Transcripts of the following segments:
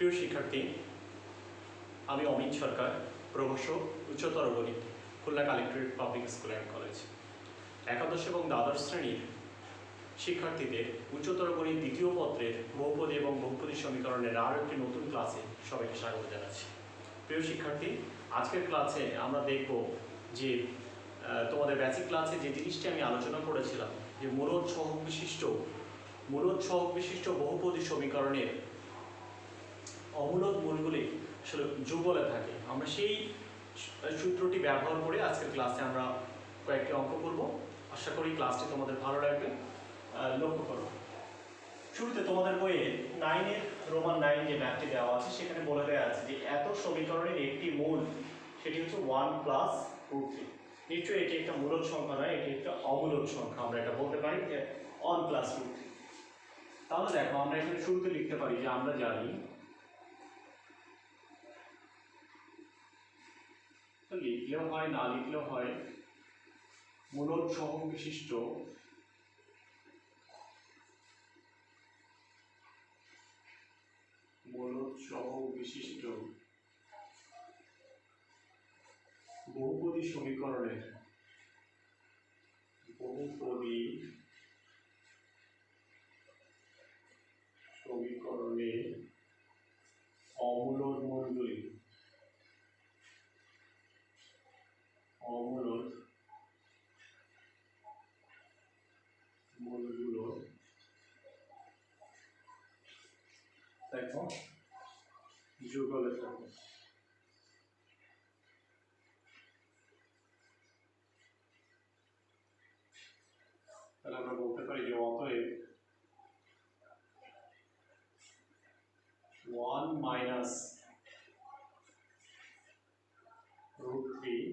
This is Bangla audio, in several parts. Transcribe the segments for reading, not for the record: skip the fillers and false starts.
প্রিয় শিক্ষার্থী, আমি অমিত সরকার, প্রভাষক উচ্চতর গণিত, Khulna collectorate public school and college. একাদশ এবং দ্বাদশ শ্রেণীর শিক্ষার্থীদের উচ্চতর গণিত দ্বিতীয় পত্রের বহুপদী এবং বহুপদী সমীকরণের আরও একটি নতুন ক্লাসে সবাইকে স্বাগত জানাচ্ছি। প্রিয় শিক্ষার্থী, আজকের ক্লাসে আমরা দেখব যে তোমাদের বেসিক ক্লাসে যে জিনিসটি আমি আলোচনা করেছিলাম যে মূলদ সহগ বিশিষ্ট বহুপদী সমীকরণের অমূলদ মূলগুলি আসলে যুগলে থাকে। আমরা সেই সূত্রটি ব্যবহার করে আজকের ক্লাসে আমরা কয়েকটি অঙ্ক করব। আশা করি ক্লাসটি তোমাদের ভালো লাগবে। লক্ষ্য করো, শুরুতে তোমাদের বইয়ে রোমান 9 যে ম্যাথটি দেওয়া আছে সেখানে বলে দেওয়া আছে যে এত সমীকরণের একটি মূল, সেটি হচ্ছে 1 + √3। নিশ্চয়ই এটি একটা মূলদ সংখ্যা নয়, এটি একটা অমূলদ সংখ্যা। আমরা এটা বলতে পারি যে 1 + √3। তাহলে দেখো, আমরা এখানে শুরুতে লিখতে পারি যে আমরা জানি লিখলেও হয়, না লিখলেও হয়, মূলদ সহগ বিশিষ্ট বহুপদী সমীকরণের অমূলদ মূলগুলি দেখো যুগলে থাকে। তাহলে আমরা বলতে পারি যে অতএব 1 - √3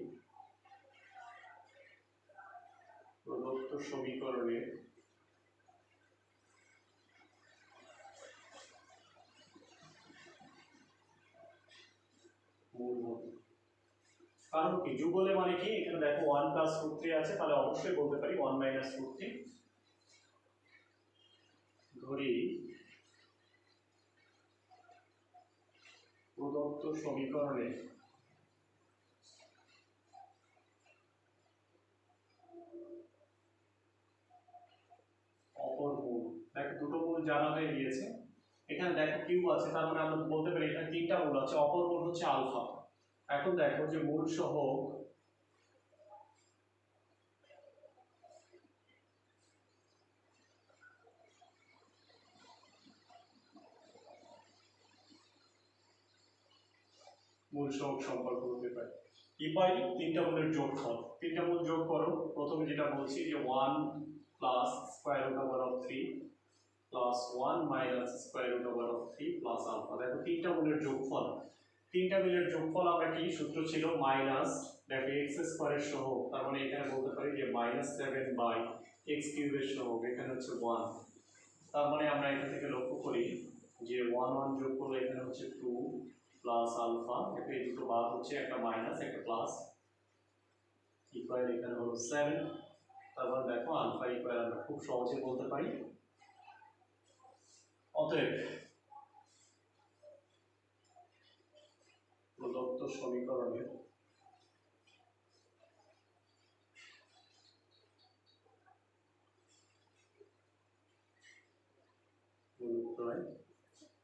প্রদত্ত সমীকরণের মূল হবে। কারণ কি, যুগলে মানে কি, এখানে দেখো 1 + √3 আছে, তাহলে অবশ্যই বলতে পারি 1 - √3। ধরি প্রদত্ত সমীকরণের অপর মূল। দেখো দুটো মূল জানা হয়ে গিয়েছে। এখানে দেখো কিউব আছে, তার মানে আমরা বলতে পারি এখানে তিনটা মূল আছে, অপর মূল হচ্ছে আলফা। এখন দেখো যে মূল সহগ সম্পর্ক হতে পারে কি পাই, তিনটা মূলের যোগফল। তিনটা মূল যোগ করো। প্রথমে যেটা বলছি যে 1 + √3 + 1 - √3 + আলফা। দেখো তিনটা মূলের যোগফল। তিনটা মূলের যোগফল আমরা কি সূত্র ছিল মাইনাস, দেখো x² এর সহগ, তার মানে এখানে বলতে পারি যে -7/x³ এর সহগ, এখানে হচ্ছে 1। তার মানে আমরা এখান থেকে লক্ষ্য করি যে 1 1 যোগ করলে এখানে হচ্ছে 2 প্লাস আলফা, দেখো এই দুটো বাদ হচ্ছে, একটা মাইনাস একটা প্লাস, ইকুয়াল এখানে হলো 7। তারপর দেখো আলফা ইকুয়াল আমরা খুব সহজে বলতে পারি অতএব প্রদত্ত সমীকরণের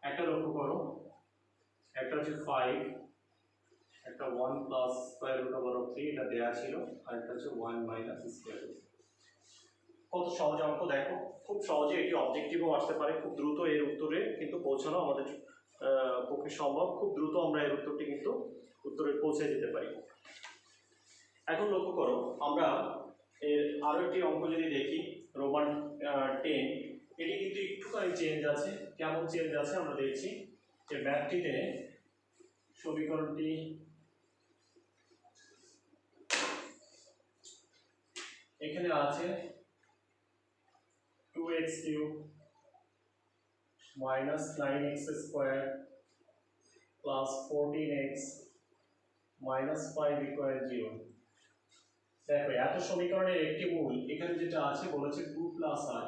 একটা লক্ষ্য করো, একটা হচ্ছে 5, একটা 1 + √3 এটা দেয়া ছিল, আর একটা হচ্ছে 1 - √3। কত সহজ অঙ্ক দেখো, খুব সহজে এটি অবজেক্টিভও আসতে পারে। খুব দ্রুত এর উত্তরে কিন্তু পৌঁছানো আমাদের পক্ষে সম্ভব। খুব দ্রুত আমরা এর উত্তরটি কিন্তু উত্তরে পৌঁছে যেতে পারি। এখন লক্ষ্য করো, আমরা এর আরো একটি অঙ্ক যদি দেখি, রোমান 10, এটি কিন্তু একটুখানি চেঞ্জ আছে। কেমন চেঞ্জ আছে আমরা দেখছি যে ম্যাথটিতে সমীকরণটি এখানে আছে 2x³ - 9x² + 14x - 5 = 0। দেখো এত সমীকরণের একটি মূল, এখানে যেটা আছে বলেছে 2 + i।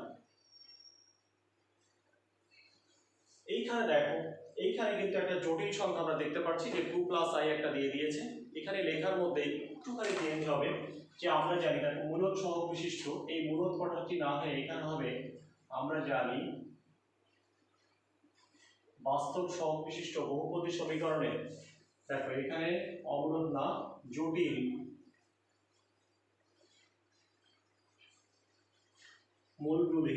এইখানে দেখো, এইখানে কিন্তু একটা জটিল সংখ্যা আমরা দেখতে পাচ্ছি যে 2 প্লাস আই একটা দিয়ে দিয়েছে। এখানে লেখার মধ্যে একটুখানি চেঞ্জ হবে, যে আমরা জানি দেখো মূলদ সহগ বিশিষ্ট, এই মূলদ পদার্থটি না হয়ে এখানে হবে আমরা জানি বাস্তব সহগ বিশিষ্ট বহুপদী সমীকরণে। দেখো এখানে অমূলদ না, জটিল মূলগুলি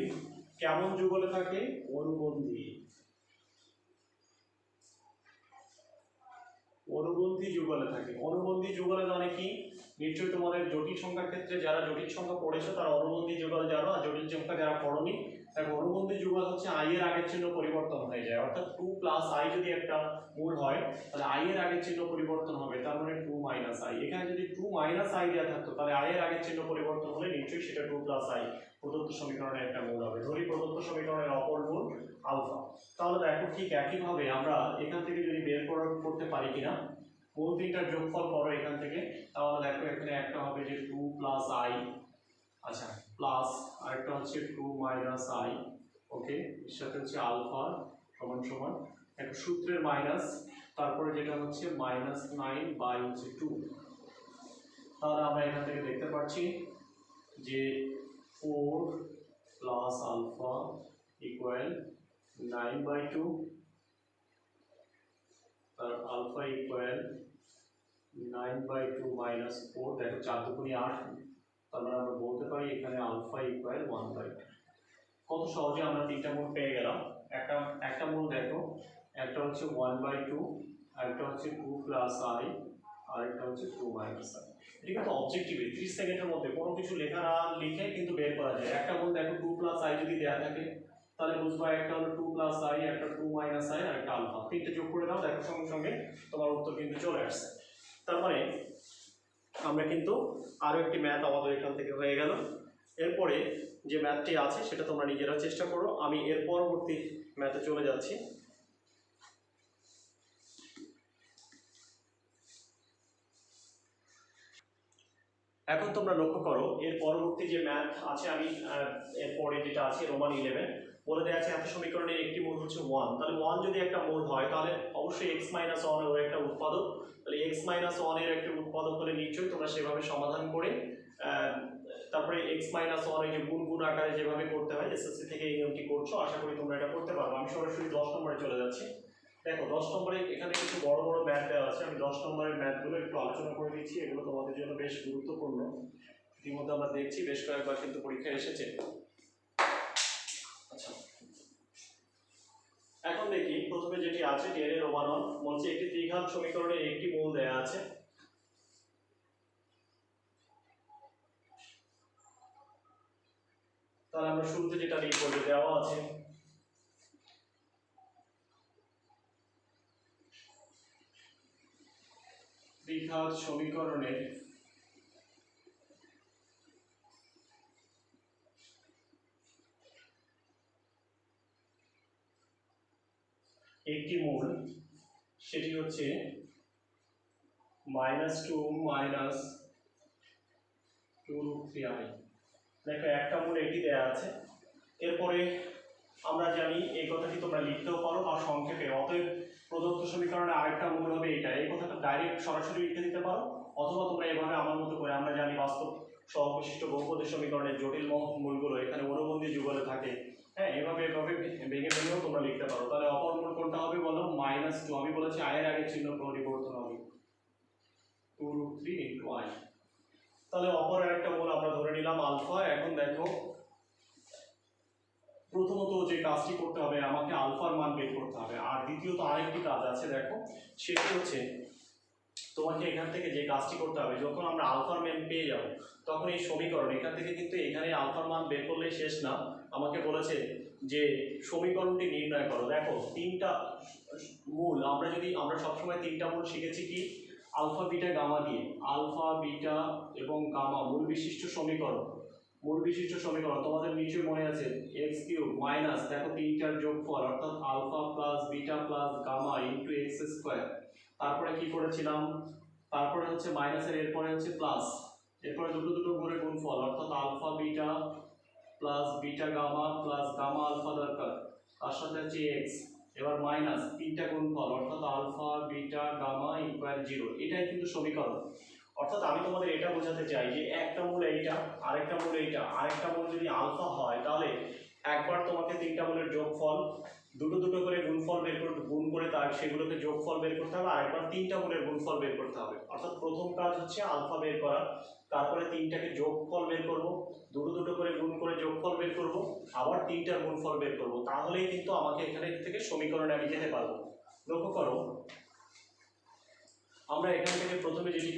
কেমন যুগলে থাকে? অনুবন্ধী। অনুবন্ধী যুগলে থাকে। অনুবন্ধী যুগলে মানে কি? নিশ্চয়ই তোমাদের জটিল সংখ্যার ক্ষেত্রে যারা জটিল সংখ্যা পড়েছো তারা অনুবন্ধী যুগল জানো, আর জটিল সংখ্যা যারা পড়োনি, দেখো অনুবন্ধী যুগল হচ্ছে আই এর আগের চিহ্ন পরিবর্তন হয়ে যায়। অর্থাৎ 2 প্লাস আই যদি একটা মূল হয় তাহলে আই এর আগের চিহ্ন পরিবর্তন হবে, তার মানে 2 মাইনাস আই। এখানে যদি 2 মাইনাস আই দেওয়া থাকতো তাহলে আই এর আগের চিহ্ন পরিবর্তন হলে নিশ্চয়ই সেটা 2 প্লাস আই প্রদত্ত সমীকরণের একটা মূল হবে। ধরি প্রদত্ত সমীকরণের অপর মূল আলফা। তাহলে দেখো ঠিক একইভাবে আমরা এখান থেকে যদি বের করতে পারি কিনা মূল তিনটার যোগফল করো এখান থেকে, তাহলে দেখো এখানে একটা হবে যে 2 প্লাস আই, আচ্ছা প্লাস আরেকটা হচ্ছে 2 মাইনাস আই, ওকে, এর সাথে হচ্ছে আলফা সমান সমান একটা সূত্রের মাইনাস, তারপরে যেটা হচ্ছে মাইনাস 9 বাই হচ্ছে 2। তাহলে আমরা এখান থেকে দেখতে পাচ্ছি যে 4 প্লাস আলফা ইকুয়াল 9/2, তার আলফা ইকুয়াল 9/2 মাইনাস 4, দেখো 4 দুগুণে 8, তাহলে আমরা বলতে পারি এখানে আলফা ইকুয়াল 1/2। কত সহজে আমরা তিনটা মূল পেয়ে গেলাম। একটা মূল দেখো, একটা হচ্ছে 1/2, আরেকটা হচ্ছে 2 প্লাস আই, আরেকটা হচ্ছে 2 মাইনাস আই। এটা কিন্তু অবজেক্টিভে 30 সেকেন্ডের মধ্যে কোনো কিছু লেখা না লিখে কিন্তু বের করা যায়। একটা মূল দেখো 2 প্লাস আই যদি দেওয়া থাকে তাহলে বুঝবা একটা হলো 2 প্লাস আই, একটা 2 মাইনাস আই, আর একটা আলফা। তিনটে যোগ করে দাও, দেখো সঙ্গে সঙ্গে তোমার উত্তর কিন্তু চলে আসছে। তার মানে আমরা কিন্তু আরও একটি ম্যাথ আমাদের এখান থেকে হয়ে গেল। এরপরে যে ম্যাথটি আছে সেটা তোমরা নিজেরা চেষ্টা করো, আমি এর পরবর্তী ম্যাথে চলে যাচ্ছি। এখন তোমরা লক্ষ্য করো এর পরবর্তী যে ম্যাথ আছে, আমি এরপরে যেটা আছে রোমান 11 বলে দেওয়া আছে এত সমীকরণের একটি মূল হচ্ছে 1। তাহলে 1 যদি একটা মূল হয় তাহলে অবশ্যই x মাইনাস 1 এর একটা উৎপাদক, তাহলে x মাইনাস 1 এর একটা উৎপাদক হলে নিশ্চয়ই তোমরা সেভাবে সমাধান করে তারপরে x মাইনাস 1 এর যে গুণ আকারে যেভাবে করতে হয় এসএসসি থেকে এই নিয়মটি করছো, আশা করি তোমরা এটা করতে পারবে। আমি সরাসরি 10 নম্বরে চলে যাচ্ছি। দেখো 10 নম্বরে এখানে কিছু বড় বড় ম্যাথ দেওয়া আছে, আমি 10 নম্বরের ম্যাথগুলো একটু আলোচনা করে দিচ্ছি, এগুলো তোমাদের জন্য বেশ গুরুত্বপূর্ণ। ইতিমধ্যে আমরা দেখছি বেশ কয়েকবার কিন্তু পরীক্ষা এসেছে। আচ্ছা, এখন দেখি প্রথমে যেটি আছে 10 এর রোমান 1 বলছে একটি দ্বিঘাত সমীকরণের একটি মূল দেয়া আছে। তাহলে আমরা শুরুতে যেটা লিখব যে দেওয়া আছে দ্বিঘাত সমীকরণের একটি মূল, সেটি হচ্ছে -2 মাইনাস 2√3i। দেখো একটা মূল এটি দেয়া আছে। এরপরে আমরা জানি এই কথাটি তোমরা লিখতেও পারো বা সংক্ষেপে অতএব প্রদত্ত সমীকরণে আরেকটা মূল হবে এটা, এই কথাটা ডাইরেক্ট সরাসরি লিখে দিতে পারো, অথবা তোমরা এভাবে আমার মতো করে, আমরা জানি বাস্তব সহবিশিষ্ট বহুপদী সমীকরণের জটিল মূলগুলো এখানে অনুবন্ধী যুগলে থাকে, হ্যাঁ এভাবে ভেঙে ভেঙেও তোমরা লিখতে পারো। তাহলে অপর মূল কোনটা হবে বলো? -2, আমি বলেছি আয়ের আগে চিহ্ন পরিবর্তন হবে 2√3 × i। তাহলে অপর আরেকটা মূল আমরা ধরে নিলাম আলফা। এখন দেখো প্রথমত যে কাজটি করতে হবে আমাকে আলফার মান বের করতে হবে, আর দ্বিতীয়ত আরেকটি কাজ আছে দেখো, সেটি হচ্ছে তোমাকে এখান থেকে যে কাজটি করতে হবে, যখন আমরা আলফার মান পেয়ে যাব তখন এই সমীকরণ এখান থেকে কিন্তু এখানে আলফার মান বের করলেই শেষ না, আমাকে বলেছে যে সমীকরণটি নির্ণয় করো। দেখো তিনটা মূল, আমরা সবসময় তিনটা মূল শিখেছি কি আলফা বিটা গামা দিয়ে, আলফা বিটা এবং গামা মূল বিশিষ্ট সমীকরণ। তোমাদের নিশ্চয়ই মনে আছে x³ মাইনাস দেখো তিনটার যোগফল অর্থাৎ alpha plus beta plus gamma into x²। তারপরে কি করেছিলাম, তারপরে হচ্ছে মাইনাসের এরপরে হচ্ছে প্লাস, এরপরে দুটো করে গুণফল অর্থাৎ alpha beta plus beta gamma plus gamma alpha দরকার, তার সাথে হচ্ছে x, এবার মাইনাস তিনটা গুণফল অর্থাৎ আলফা বিটা গামা ইকুয়াল 0, এটাই কিন্তু সমীকরণ। অর্থাৎ আমি তোমাদের এটা বোঝাতে চাই যে একটা মূল এইটা, আরেকটা মূল এইটা, আরেকটা মূল যদি আলফা হয় তাহলে একবার তোমাকে তিনটা মূলের যোগফল দুটো দুটো করে গুণফল বের করতে, গুণ করে তার সেগুলোকে যোগফল বের করতে হবে, আরেকবার তিনটা মূলের গুণফল বের করতে হবে। অর্থাৎ প্রথম কাজ হচ্ছে আলফা বের করা, তারপরে তিনটাকে যোগফল বের করব, দুটো দুটো করে গুণ করে যোগফল বের করব, আবার তিনটার গুণফল বের করব, তাহলেই কিন্তু আমাকে এখানে থেকে সমীকরণে আমি যেতে পারবো। লক্ষ্য করো আমরা এখান থেকে প্রথমে যেটি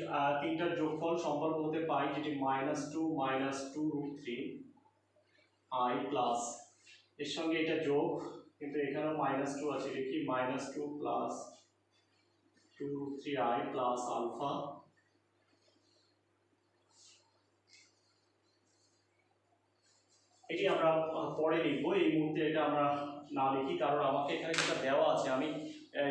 তিনটার যোগফল সম্পর্ক হতে পাই, যেটি -2 √3i প্লাস এর সঙ্গে এটা যোগ, কিন্তু এখানেও -2 আছে, দেখি -2 প্লাস 2 √3i প্লাস আলফা। এটি আমরা পরে লিখবো, এই মুহূর্তে এটা আমরা না লিখি, কারণ আমাকে এখানে যেটা দেওয়া আছে, আমি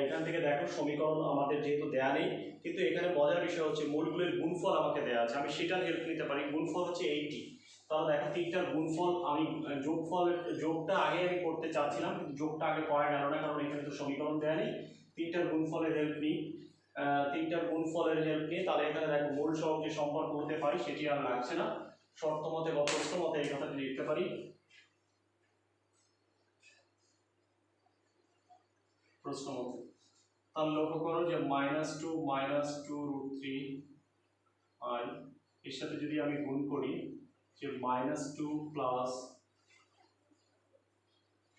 এখান থেকে দেখো সমীকরণ আমাদের যেহেতু দেয়া নেই, কিন্তু এখানে মজার বিষয় হচ্ছে মূলগুলোর গুণফল আমাকে দেওয়া আছে, আমি সেটার হেল্প নিতে পারি। গুণফল হচ্ছে 80, তাহলে দেখো তিনটার গুণফল আমি যোগটা আগে আমি করতে চাচ্ছিলাম, কিন্তু যোগটা আগে করা গেল না, কারণ এখানে তো সমীকরণ দেয়া নেই। তিনটার গুণফলের হেল্প নিই, তাহলে এখানে দেখো মূল সহগ যে সম্পর্ক হতে পারি সেটি আর লাগছে না। শর্ত মতে বা প্রশ্ন মতে এই কথাটি লিখতে পারি। প্রশ্ন মতে তাহলে লক্ষ্য করো যে -2 এর সাথে যদি আমি গুণ করি যে -2 প্লাস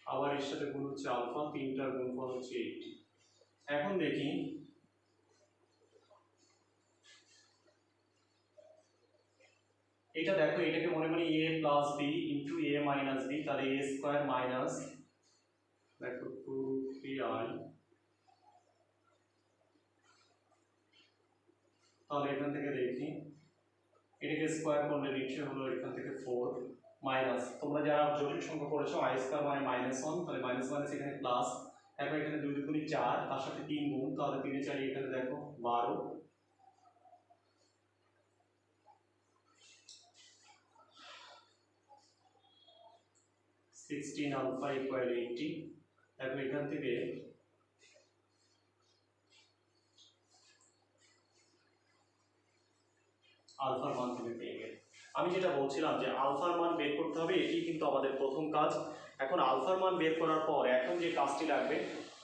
আবার এর সাথে গুণ হচ্ছে আলফা, তিনটার গুণফল হচ্ছে 80। এখন দেখি এটা, দেখো এটাকে মনে করি a plus b into a minus b, তাহলে a স্কোয়ার মাইনাস দেখো 2 3i, তাহলে এখান থেকে দেখি এটাকে স্কোয়ার করলে নিচে হলো এখান থেকে 4 মাইনাস, তোমরা যারা জটিল সংখ্যা করেছো i স্কোয়ার মানে -1, তাহলে মাইনাস মাইনাস এখানে প্লাস, এখন এখানে 2 2 4, তার সাথে 3 গুণ, তাহলে 3 4 এখানে দেখো 12, 16 আলফা ইকুয়াল 80। এখন এখান থেকে আলফার মান তুমি পেয়ে গেলে। আমি যেটা বলছিলাম যে আলফার মান বের করতে হবে, এটি কিন্তু আমাদের প্রথম কাজ। এখন আলফার মান বের করার পর এখন যে কাজটি লাগবে,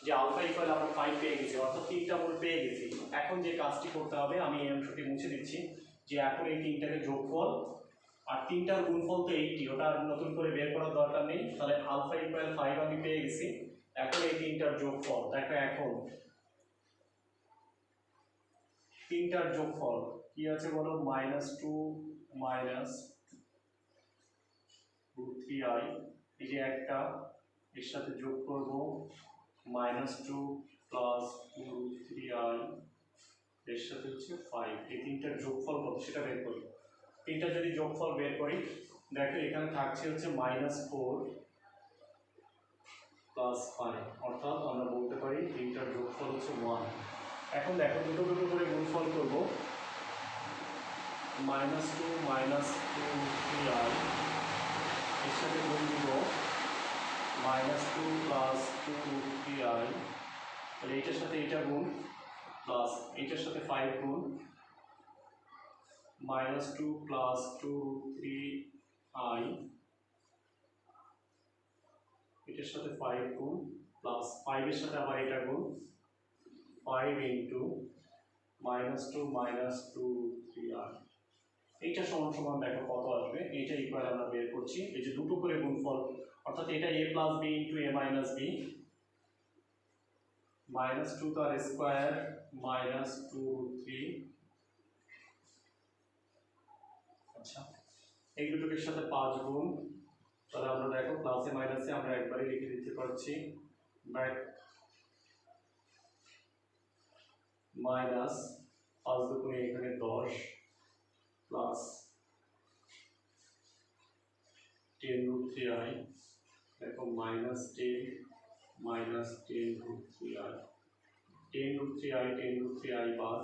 যে আলফা ইকুয়াল আমরা 5 পেয়ে গেছি, অর্থাৎ তিনটা মূল পেয়ে গেছি। এখন যে কাজটি করতে হবে, আমি এই অংশটি মুছে দিচ্ছি, যে এখন এই তিনটাকে যোগফল আর তিনটার গুণফল তো 80, ওটা নতুন করে বের করার দরকার নেই। তাহলে আলফা ইকুয়াল 5 আমি পেয়ে গেছি। এখন এই তিনটার যোগফল দেখো, এখন তিনটার যোগফল কি আছে বলো, -2 √3i, এই যে একটা, এর সাথে যোগ করব -2 প্লাস 2 √3i, এর সাথে হচ্ছে 5, এই তিনটার যোগফল কত সেটা বের করি। তিনটা যদি যোগফল বের করি, দেখো এখানে থাকছে হচ্ছে -4 প্লাস 5, অর্থাৎ আমরা বলতে পারি তিনটার যোগফল হচ্ছে 1। এখন দেখো দুটো দুটো করে গুণফল করব, -2 √3i, এর সাথে গুণ দিব -2 প্লাস 2 √3i, তাহলে এইটার সাথে এইটা গুণ প্লাস এইটার সাথে 5 গুণ, -2 প্লাস 2 √3i, এটার সাথে 5 গুণ প্লাস 5 এর সাথে আবার এটা গুণ, 5 ইন্টু -2 2 √3i, এইটা সমান সমান দেখো কত আসবে, এইটা ইকুয়াল আমরা বের করছি। এই যে দুটো করে গুণফল, অর্থাৎ এটা a plus b into a minus b, -2 তার স্কোয়ার -2 √3, আচ্ছা এই দুটোর সাথে 5 গুণ, তাহলে আমরা দেখো প্লাসে মাইনাসে আমরা একবারে লিখে দিতে পারছি, ব্যাক মাইনাস 5 দুগুণে এখানে 10 প্লাস 10 √3i, দেখো -10 -10 √3i, 10 √3i 10 √3i বাদ।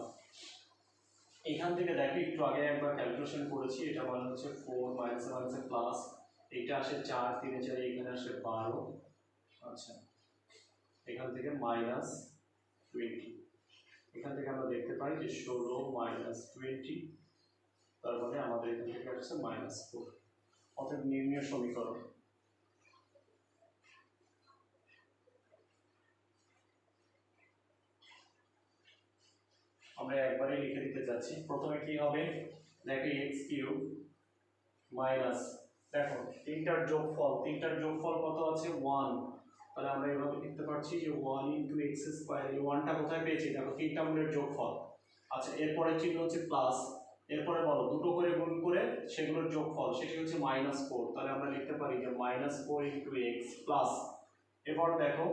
এখান থেকে দেখো একটু আগে একবার ক্যালকুলেশন করেছি, এটা মানে হচ্ছে 4 মাইনাসে মাইনাসে প্লাস, এইটা আসে 4 3 4, এখানে আসে 12, আচ্ছা এখান থেকে -20, এখান থেকে আমরা দেখতে পাই যে 16 -20, তার মানে আমাদের এখান থেকে আসছে -4। অতএব নির্ণয় সমীকরণ আমরা একবারে লিখে দিতে যাচ্ছি। প্রথমে কি হবে, দেখো x³ মাইনাস, দেখো তিনটার যোগফল কত আছে 1, তাহলে আমরা এভাবে লিখতে পারছি যে 1 × x²। এই 1টা কোথায় পেয়েছি, দেখো তিনটা মূলের যোগফল। আচ্ছা, এরপরে চিহ্ন হচ্ছে প্লাস, এরপরে বলো দুটো করে গুণ করে সেগুলোর যোগফল, সেটি হচ্ছে -4, তাহলে আমরা লিখতে পারি যে -4 × x প্লাস, এবার দেখো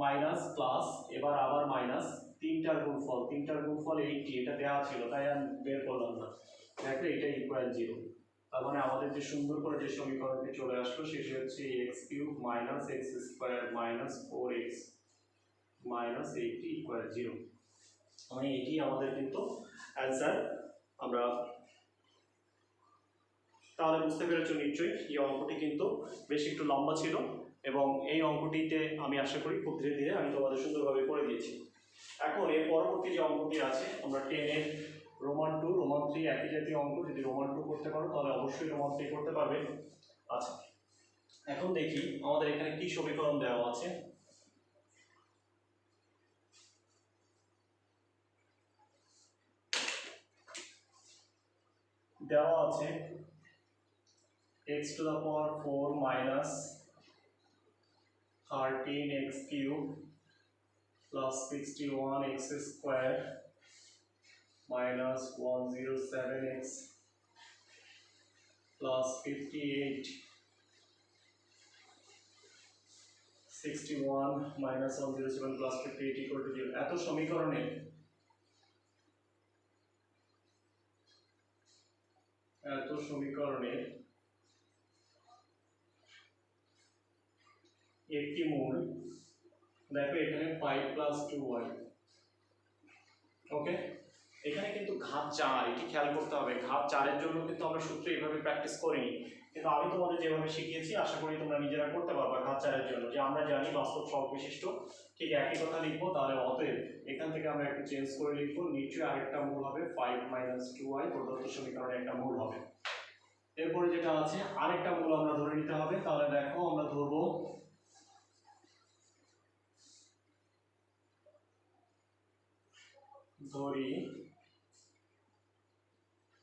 মাইনাস প্লাস, এবার আবার মাইনাস, তিনটার গুণফল 80, এটা দেওয়া ছিল তাই আমি বের করলাম না। দেখো এটা ইকুয়াল 0, তার মানে আমাদের যে সুন্দর করে যে সমীকরণটি চলে আসলো সেটি হচ্ছে x³ - x² - 4x - 80 ইকুয়াল 0। মানে এটি আমাদের কিন্তু অ্যান্সার। আমরা তাহলে বুঝতে পেরেছো নিশ্চয়ই, এই অঙ্কটি কিন্তু বেশ একটু লম্বা ছিল এবং এই অঙ্কটিতে আমি আশা করি খুব ধীরে ধীরে আমি তোমাদের সুন্দরভাবে করে দিয়েছি। এখন এর পরবর্তী যে অঙ্কটি আছে, আমরা 10 এর রোমান 2 রোমান 3 একই জাতীয় অঙ্ক, যদি রোমান 2 করতে পারো তাহলে অবশ্যই রোমান 3 করতে পারবে। আচ্ছা, এখন দেখি আমাদের এখানে কি সমীকরণ দেওয়া আছে। দেওয়া আছে x⁴ minus 13x³ plus 61x² minus 107x plus 58, 61 minus 107 plus 58 equal to 0। এত সমীকরণে একটি মূল, দেখো এখানে 5 + 2y, ওকে। এখানে কিন্তু ঘাত 4, এটি খেয়াল করতে হবে। ঘাত 4 এর জন্য কিন্তু আমরা সূত্র এইভাবে প্র্যাকটিস করিনি, কিন্তু আমি তোমাদের যেভাবে শিখিয়েছি আশা করি তোমরা নিজেরা করতে পারবে। ঘাত 4 এর জন্য যে আমরা জানি বাস্তব সহগ বিশিষ্ট, ঠিক একই কথা লিখবো। তাহলে অতএব এখান থেকে আমরা একটু চেঞ্জ করে লিখবো, নিশ্চয়ই আরেকটা মূল হবে 5 - 2y, প্রদত্ত সমীকরণে একটা মূল হবে। এরপরে যেটা আছে আরেকটা মূল আমরা ধরে নিতে হবে। তাহলে দেখো আমরা ধরবো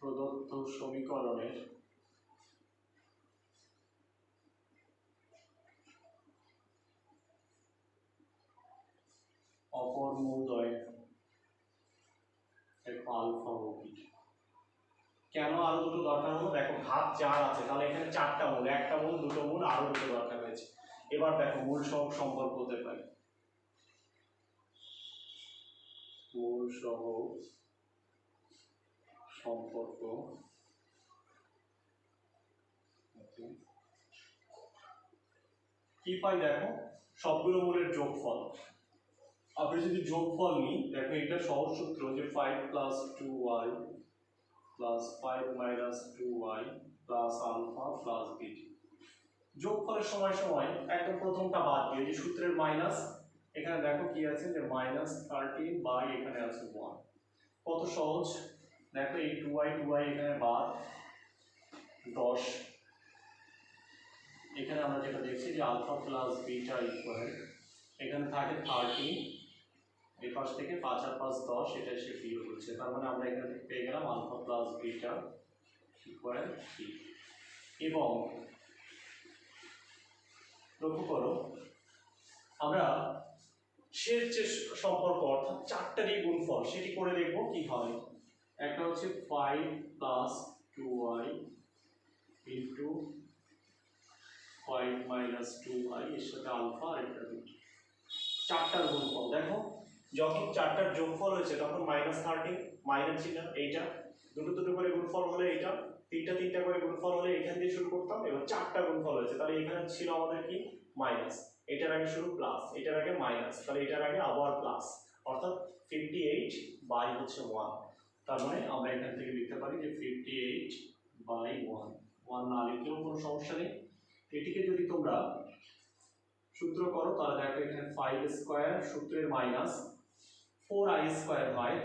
প্রদত্ত সমীকরণের অপর মূলদ্বয় আলফা ও বিটা। কেন আরো দুটো দরকার হলো, দেখো ঘাত 4 আছে, তাহলে এখানে 4টা মূল, একটা মূল, দুটো মূল, আরো দুটো দরকার হয়েছে। এবার দেখো মূল সহগ সম্পর্ক হতে পারে, মূল সহগ সম্পর্ক কি পাই, দেখো সবগুলো মূলের যোগফল। আমরা যদি যোগফল নিই, দেখো এটা সহজ সূত্র যে 5 + 2y plus 5 minus 2y plus alpha plus beta। যোগফলের সময় একদম প্রথমটা বাদ দিয়ে যে সূত্রের মাইনাস, এখানে দেখো কি আছে যে -13 বাই এখানে আছে 1। কত সহজ, দেখো এই 2y এখানে বাদ 10। এখানে আমরা যেটা দেখছি যে আলফা প্লাস বিটা ইকুয়াল, এখানে থাকে 13, এই পাশ থেকে 5 আর 5 10, এটা এসে বিয়োগ হচ্ছে, তার মানে আমরা এখানে পেয়ে গেলাম আলফা প্লাস বিটা ইকুয়াল 3। এবং লক্ষ্য করো আমরা শেষ যে সম্পর্ক অর্থাৎ 4টারই গুণফল সেটি করে দেখবো কি হয়। একটা হচ্ছে 5 + 2y ইন্টু 5 - 2y এর সাথে আলফা আর একটা বিটা, 4টার গুণফল। দেখো যখন 4টার যোগফল হয়েছে তখন -13 মাইনাস চিহ্ন, এইটা দুটো করে গুণফল হলে এইটা, তিনটা করে গুণফল হলে এখান দিয়ে শুরু করতাম। এবার 4টা গুণফল হয়েছে, তাহলে এখানে ছিল আমাদের কি মাইনাস, এটার আগে শুরু প্লাস, এটার আগে মাইনাস, তাহলে এটার আগে আবার প্লাস, অর্থাৎ 58 বাই হচ্ছে 1। তার মানে আমরা এখান থেকে লিখতে পারি যে 58 বাই 1। 1 না লিখলেও কোনো সমস্যা নেই। এটিকে যদি তোমরা সূত্র করো তাহলে দেখো এখানে 5 স্কয়ার সূত্রের মাইনাস 4i স্কয়ার হয়,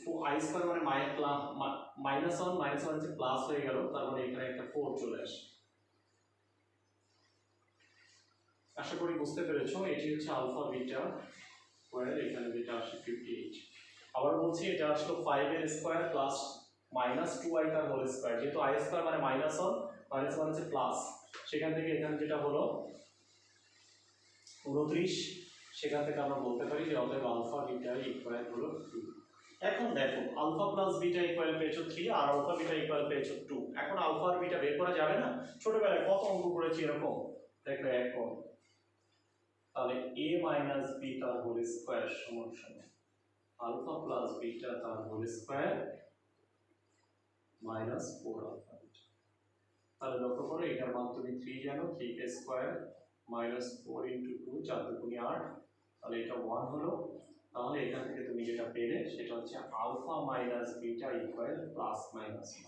2i স্কয়ার মানে মাইনাস 1 মাইনাস 1 হচ্ছে প্লাস হয়ে গেল, তার মানে এখানে একটা 4 চলে আসে। আশা করি বুঝতে পেরেছো। এটি হচ্ছে আলফা বিটা স্কয়ার, এখানে যেটা আসে 58। আবার বলছি এটা আসলো 5 এর স্কয়ার প্লাস মাইনাস 2i তার হোল স্কয়ার, যেহেতু i স্কয়ার মানে মাইনাস 1 মাইনাস 1 হচ্ছে প্লাস, সেখান থেকে এখানে যেটা হলো 29, সেখান থেকে আমরা বলতে পারি যে অতএব আলফা বিটা ইকুয়াল হলো 2। এখন দেখো আলফা প্লাস বিটা ইকুয়াল পেয়েছো 3 আর আলফা বিটা ইকুয়াল পেয়েছো 2। এখন আলফা আর বিটা বের করা যাবে না? ছোটবেলায় কত অঙ্ক করেছি এরকম, দেখো এখন তাহলে a মাইনাস b তার হোল স্কয়ার সমান সমান আলফা প্লাস বিটা তার whole square minus 4 alpha beta. তাহলে লক্ষ্য করো এটার মান তুমি 3 জানো, 3 স্কয়ার মাইনাস 4 ইন্টু 2 4 দুগুণে 8, তাহলে এটা 1 হলো। তাহলে এখান থেকে তুমি যেটা পেলে সেটা হচ্ছে alpha minus beta equal plus minus 1।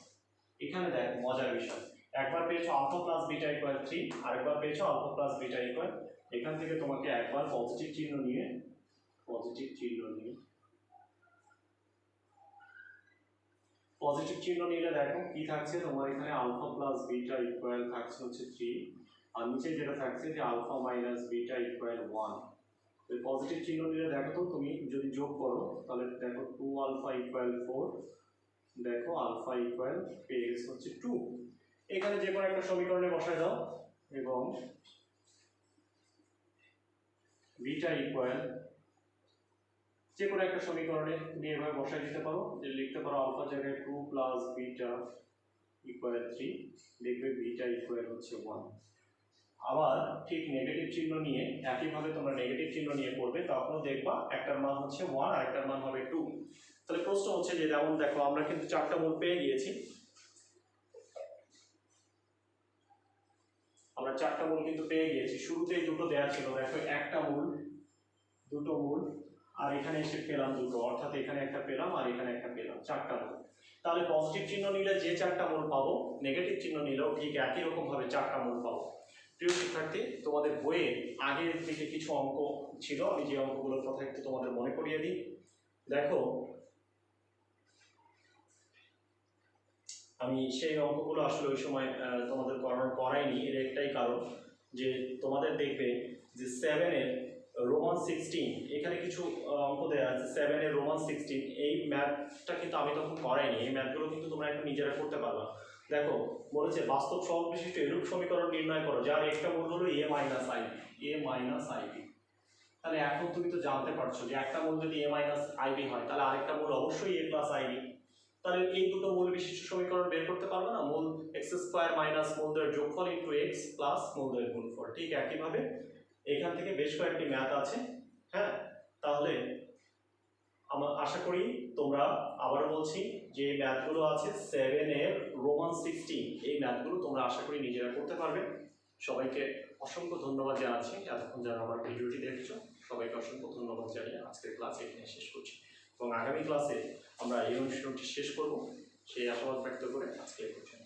এখানে দেখো মজার বিষয়, একবার পেয়েছো আলফা প্লাস বিটা ইকুয়াল 3, আরেকবার পেয়েছো আলফা প্লাস বিটা ইকুয়াল, এখান থেকে তোমাকে একবার পজিটিভ চিহ্ন নিয়ে পজিটিভ চিহ্ন নিলে দেখো কি থাকছে তোমার এখানে আলফা প্লাস বিটা ইকুয়াল থাকছে হচ্ছে 3, আর নিচে যেটা থাকছে যে আলফা মাইনাস বিটা ইকুয়াল 1। তো পজিটিভ চিহ্ন নিলে দেখো তো তুমি যদি যোগ করো তাহলে দেখো 2 আলফা ইকুয়াল 4, দেখো আলফা ইকুয়াল পেয়ে গেছে হচ্ছে 2। এখানে যে কোনো একটা সমীকরণে বসায় দাও এবং বিটা ইকুয়াল যে কোনো একটা সমীকরণে তুমি এভাবে বসায় দিতে পারো, যে লিখতে পারো আলফা জায়গায় 2 প্লাস বিটা ইকুয়াল 3, দেখবে বিটা ইকুয়াল হচ্ছে 1। আবার ঠিক নেগেটিভ চিহ্ন নিয়ে একইভাবে তোমরা নেগেটিভ চিহ্ন নিয়ে করবে, তখনও দেখবা একটার মান হচ্ছে 1 আর একটার মান হবে 2। তাহলে প্রশ্ন হচ্ছে যে যেমন দেখো আমরা কিন্তু 4টা মূল পেয়ে গিয়েছি, আমরা 4টা মূল কিন্তু পেয়ে গিয়েছি, শুরুতেই দুটো দেয়া ছিল, দেখো একটা মূল, দুটো মূল, আর এখানে এসে পেলাম দুটো, অর্থাৎ এখানে একটা পেলাম আর এখানে একটা পেলাম, 4টা মূল। তাহলে পজিটিভ চিহ্ন নিলে যে 4টা মূল পাবো, নেগেটিভ চিহ্ন নিলেও ঠিক একই রকম ভাবে 4টা মূল পাবো। প্রিয় শিক্ষার্থী, তোমাদের বইয়ে আগের দিকে কিছু অঙ্ক ছিল, আমি যে অঙ্কগুলোর কথা একটু তোমাদের মনে করিয়ে দিই। দেখো আমি সেই অঙ্কগুলো আসলে ওই সময় তোমাদের করাইনি, এর একটাই কারণ যে তোমাদের দেখবে যে 7 এর রোমান 16, এখানে কিছু অঙ্ক দেওয়া আছে 7 এর রোমান 16, এই ম্যাথটা কিন্তু আমি তখন করাইনি, এই ম্যাথগুলো কিন্তু তোমরা একটু নিজেরা করতে পারবা। দেখো বলেছে বাস্তব সহগ বিশিষ্ট এরূপ সমীকরণ নির্ণয় করো যার একটা মূল হলো a মাইনাস আইবি। তাহলে এখন তুমি তো জানতে পারছো যে একটা মূল যদি a মাইনাস আইবি হয় তাহলে আরেকটা মূল অবশ্যই a প্লাস আইবি। তাহলে এই দুটো মূল বিশিষ্ট সমীকরণ বের করতে পারবে না, মূল x স্কয়ার মাইনাস মূলদের যোগফল ইনটু x প্লাস মূলদের গুণফল। ঠিক একইভাবে এখান থেকে বেশ কয়েকটি ম্যাথ আছে। হ্যাঁ, তাহলে আমরা আশা করি তোমরা, আবারও বলছি যে ম্যাথগুলো আছে 7 এর রোমান 16, এই ম্যাথগুলো তোমরা আশা করি নিজেরা করতে পারবে। সবাইকে অসংখ্য ধন্যবাদ জানাচ্ছি এতক্ষণ যারা আমার ভিডিওটি দেখছো, সবাইকে অসংখ্য ধন্যবাদ জানিয়ে আজকের ক্লাস এখানে শেষ করছি, এবং আগামী ক্লাসে আমরা এই অনুষ্ঠানটি শেষ করব সেই আশাবাদ ব্যক্ত করে আজকে এই পর্যন্ত।